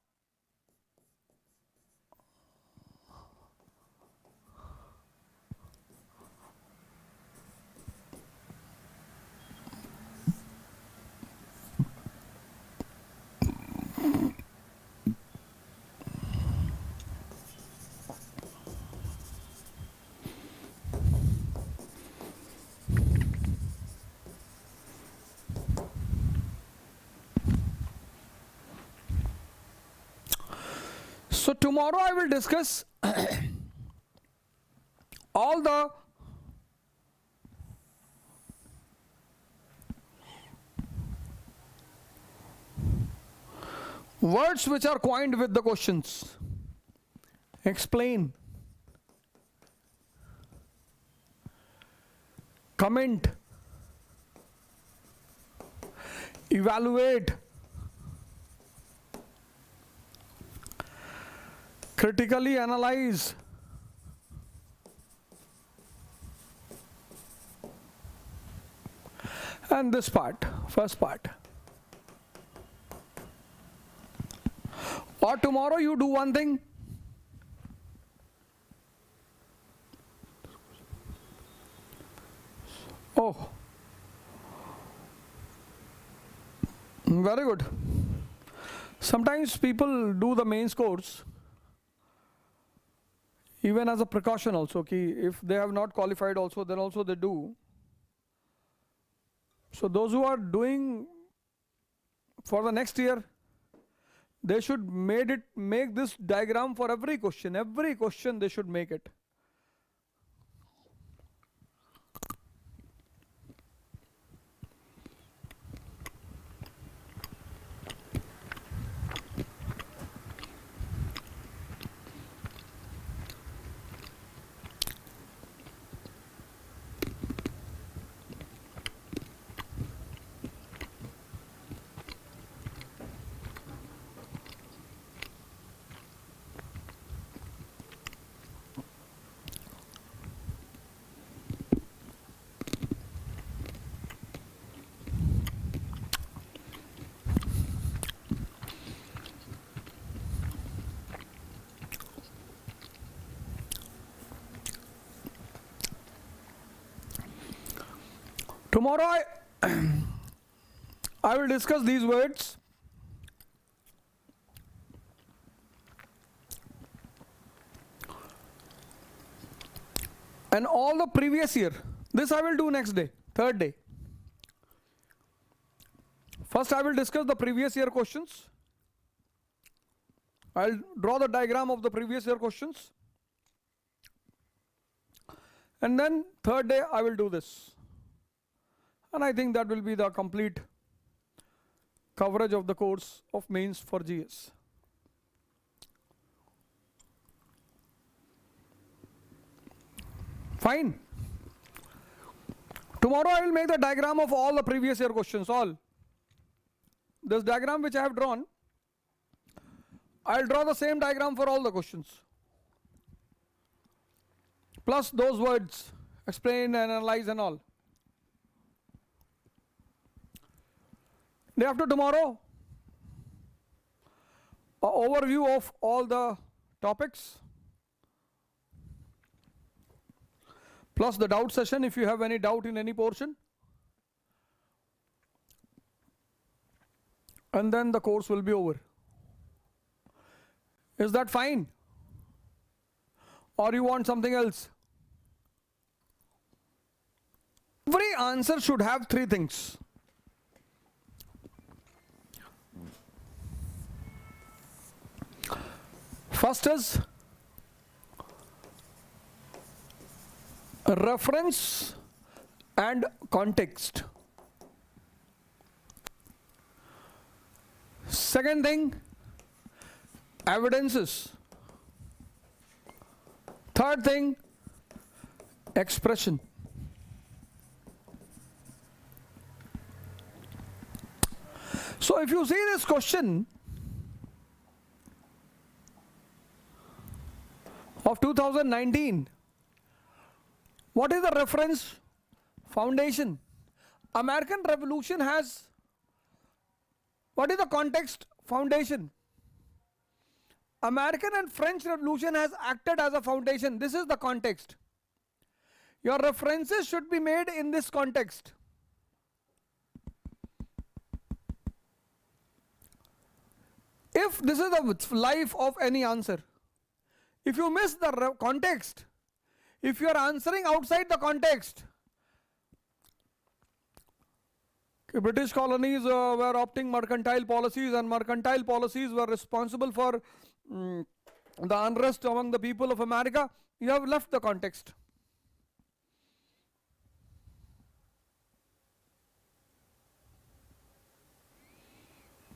I will discuss all the words which are coined with the questions. Explain, comment, evaluate, critically analyze, and this part, first part. Or tomorrow you do one thing. Oh, very good. Sometimes people do the mains course even as a precaution also, if they have not qualified also, then also they do. So those who are doing for the next year, they should make this diagram for every question they should make it. Tomorrow I will discuss these words. And all the previous year. This I will do next day, third day. First I will discuss the previous year questions. I'll draw the diagram of the previous year questions. And then third day I will do this. And I think that will be the complete coverage of the course of mains for GS. Fine. Tomorrow I will make the diagram of all the previous year questions, all. This diagram which I have drawn, I will draw the same diagram for all the questions. Plus those words, explain, analyze and all. Day after tomorrow, an overview of all the topics, plus the doubt session if you have any doubt in any portion, and then the course will be over. Is that fine? Or you want something else? Every answer should have three things. First is reference and context. Second thing, evidences. Third thing, expression. So if you see this question of 2019, what is the reference? Foundation. American Revolution has, what is the context? Foundation. American and French Revolution has acted as a foundation. This is the context. Your references should be made in this context. If this is the life of any answer, if you miss the context, if you are answering outside the context, British colonies were opting mercantile policies, and mercantile policies were responsible for the unrest among the people of America, you have left the context.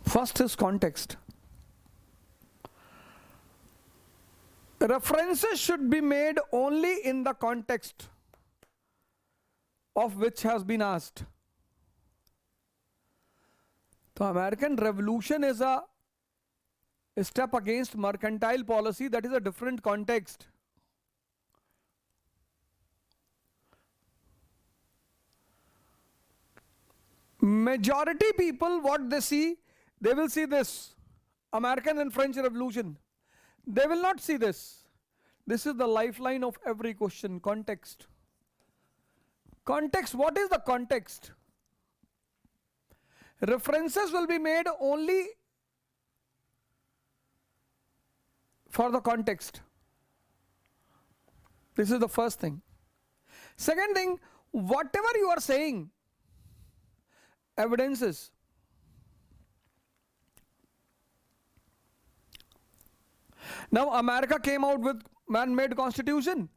First is context. References should be made only in the context of which has been asked. The American Revolution is a step against mercantile policy, that is a different context. Majority people, what they see, they will see this, American and French Revolution. They will not see this. This is the lifeline of every question, context. Context, what is the context? References will be made only for the context. This is the first thing. Second thing, whatever you are saying, evidences. Now America came out with man-made constitution.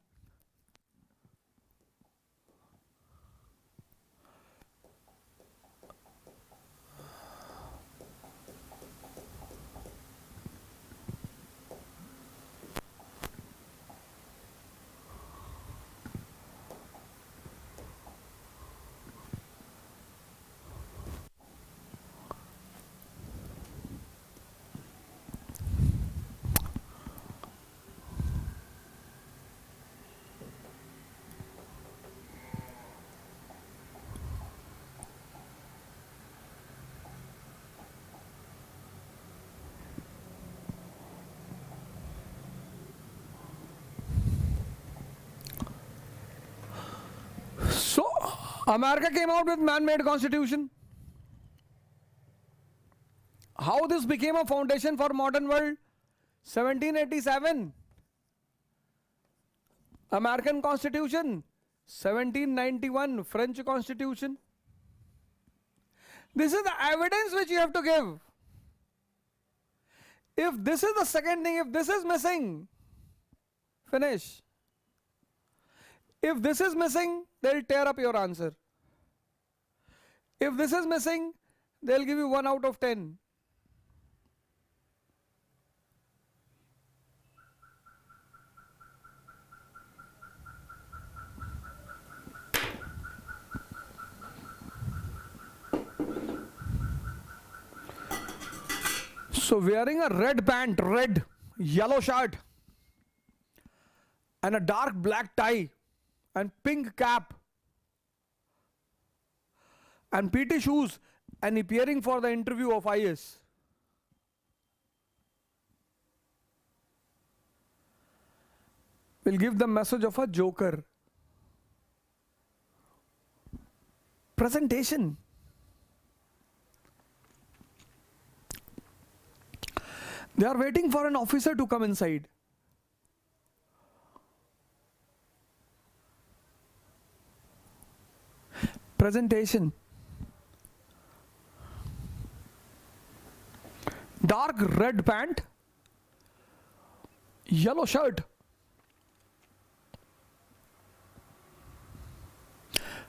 So, America came out with man-made constitution. How this became a foundation for modern world? 1787. American Constitution. 1791. French Constitution. This is the evidence which you have to give. If this is the second thing, if this is missing, finish. If this is missing, they'll tear up your answer. If this is missing, they'll give you 1 out of 10. So wearing a red pant, red, yellow shirt, and a dark black tie, and pink cap, and PT shoes, and appearing for the interview of IS. Will give the message of a joker. Presentation. They are waiting for an officer to come inside. Presentation. Dark red pant, yellow shirt,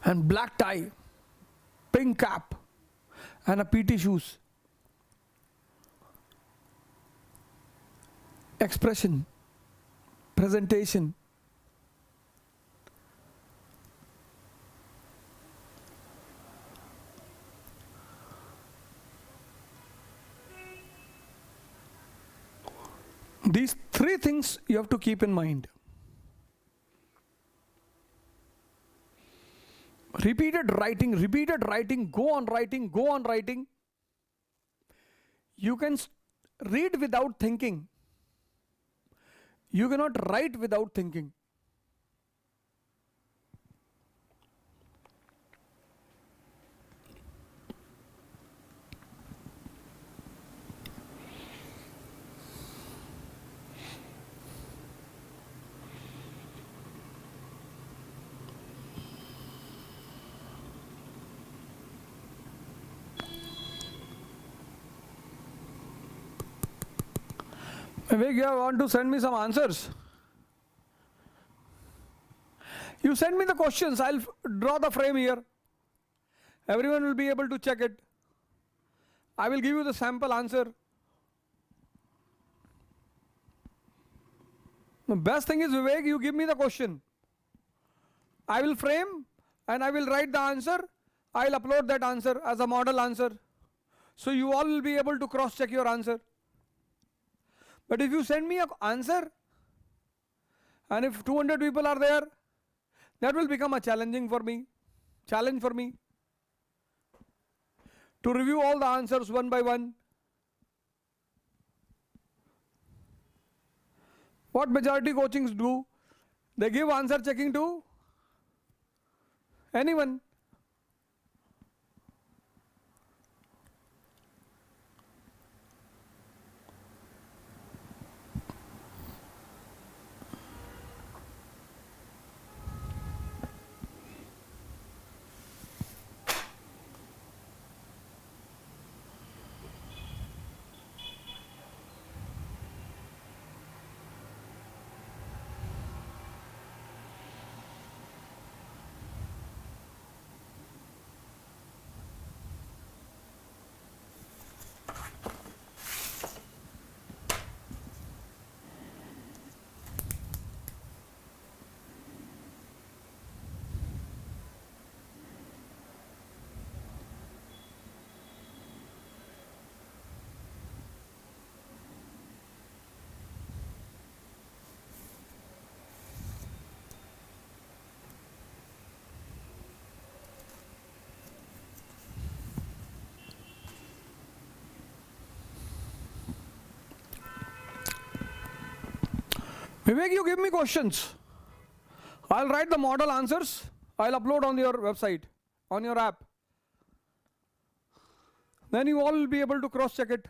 and black tie, pink cap, and a PT shoes. Expression, presentation. These three things you have to keep in mind. Repeated writing, go on writing, go on writing. You can read without thinking. You cannot write without thinking. Vivek, you want to send me some answers? You send me the questions, I'll draw the frame here. Everyone will be able to check it. I will give you the sample answer. The best thing is, Vivek, you give me the question. I will frame and I will write the answer. I'll upload that answer as a model answer. So you all will be able to cross-check your answer. But if you send me an answer, and if 200 people are there, that will become a challenge for me. To review all the answers one by one. What majority coachings do? They give answer checking to anyone. Vivek, you give me questions. I'll write the model answers. I'll upload on your website, on your app. Then you all will be able to cross-check it.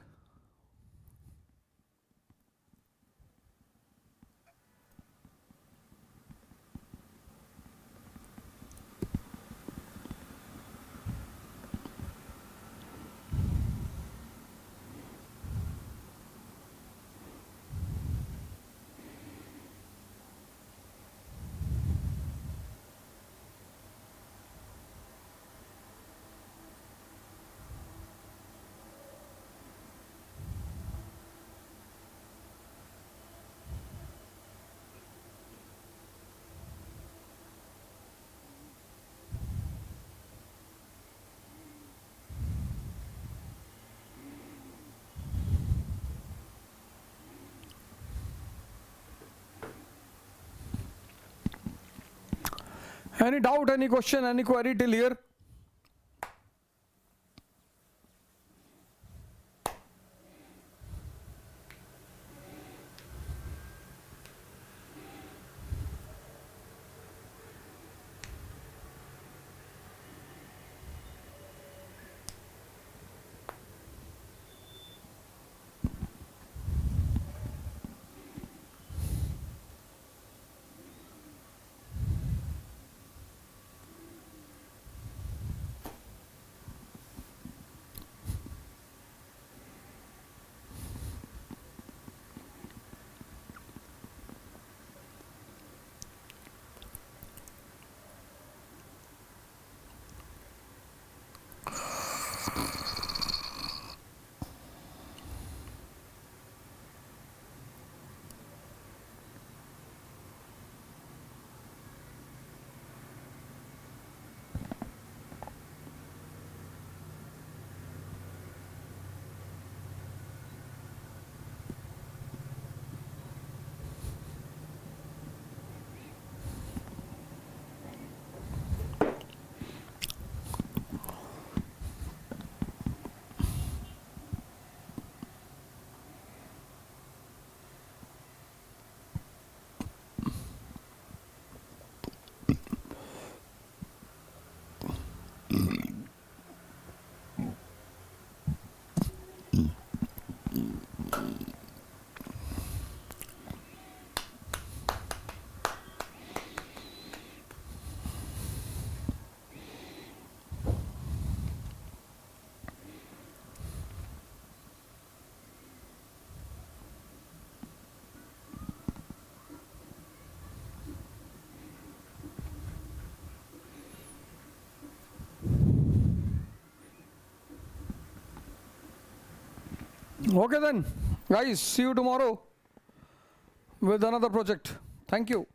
Any doubt, any question, any query till here? Okay then, guys, see you tomorrow with another project. Thank you.